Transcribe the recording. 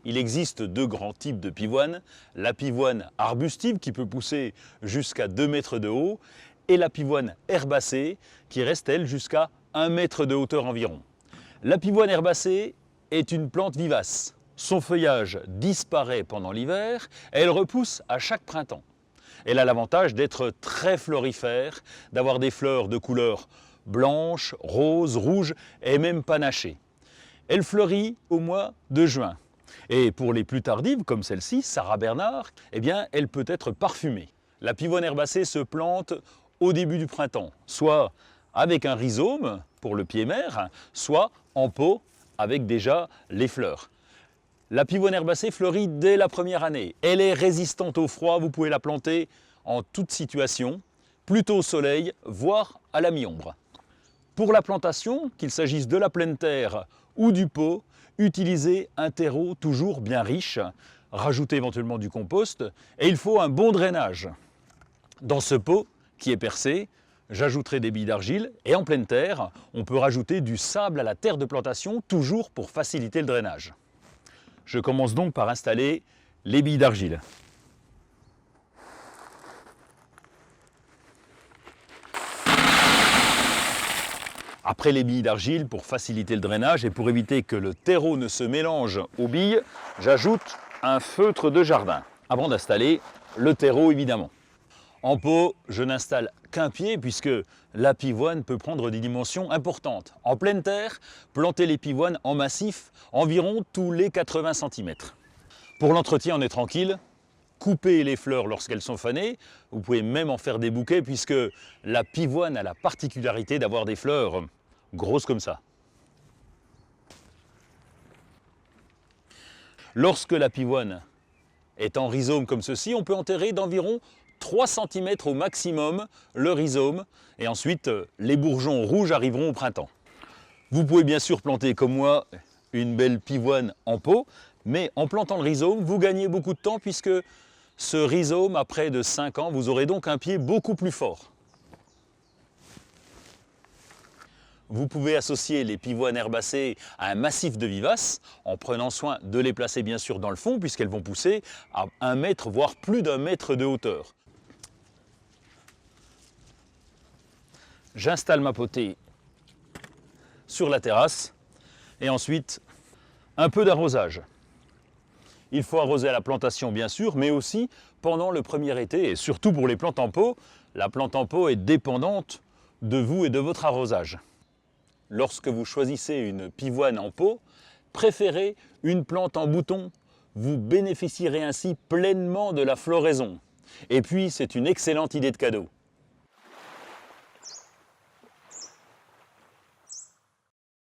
Il existe deux grands types de pivoine, la pivoine arbustive qui peut pousser jusqu'à 2 mètres de haut et la pivoine herbacée qui reste elle jusqu'à 1 mètre de hauteur environ. La pivoine herbacée est une plante vivace. Son feuillage disparaît pendant l'hiver et elle repousse à chaque printemps. Elle a l'avantage d'être très florifère, d'avoir des fleurs de couleur blanche, rose, rouge et même panachée. Elle fleurit au mois de juin. Et pour les plus tardives, comme celle-ci, Sarah Bernard, eh bien, elle peut être parfumée. La pivoine herbacée se plante au début du printemps, soit avec un rhizome pour le pied mère, soit en pot avec déjà les fleurs. La pivoine herbacée fleurit dès la première année. Elle est résistante au froid, vous pouvez la planter en toute situation, plutôt au soleil, voire à la mi-ombre. Pour la plantation, qu'il s'agisse de la pleine terre ou du pot, utilisez un terreau toujours bien riche, rajoutez éventuellement du compost et il faut un bon drainage. Dans ce pot qui est percé, j'ajouterai des billes d'argile et en pleine terre, on peut rajouter du sable à la terre de plantation, toujours pour faciliter le drainage. Je commence donc par installer les billes d'argile. Après les billes d'argile, pour faciliter le drainage et pour éviter que le terreau ne se mélange aux billes, j'ajoute un feutre de jardin, avant d'installer le terreau évidemment. En pot, je n'installe qu'un pied puisque la pivoine peut prendre des dimensions importantes. En pleine terre, plantez les pivoines en massif environ tous les 80 cm. Pour l'entretien, on est tranquille. Coupez les fleurs lorsqu'elles sont fanées, vous pouvez même en faire des bouquets puisque la pivoine a la particularité d'avoir des fleurs grosses comme ça. Lorsque la pivoine est en rhizome comme ceci, on peut enterrer d'environ 3 cm au maximum le rhizome et ensuite les bourgeons rouges arriveront au printemps. Vous pouvez bien sûr planter comme moi une belle pivoine en pot, mais en plantant le rhizome, vous gagnez beaucoup de temps puisque ce rhizome, à près de 5 ans, vous aurez donc un pied beaucoup plus fort. Vous pouvez associer les pivoines herbacées à un massif de vivaces en prenant soin de les placer bien sûr dans le fond puisqu'elles vont pousser à 1 mètre voire plus d'1 mètre de hauteur. J'installe ma potée sur la terrasse et ensuite un peu d'arrosage. Il faut arroser à la plantation bien sûr, mais aussi pendant le premier été et surtout pour les plantes en pot. La plante en pot est dépendante de vous et de votre arrosage. Lorsque vous choisissez une pivoine en pot, préférez une plante en bouton. Vous bénéficierez ainsi pleinement de la floraison. Et puis c'est une excellente idée de cadeau.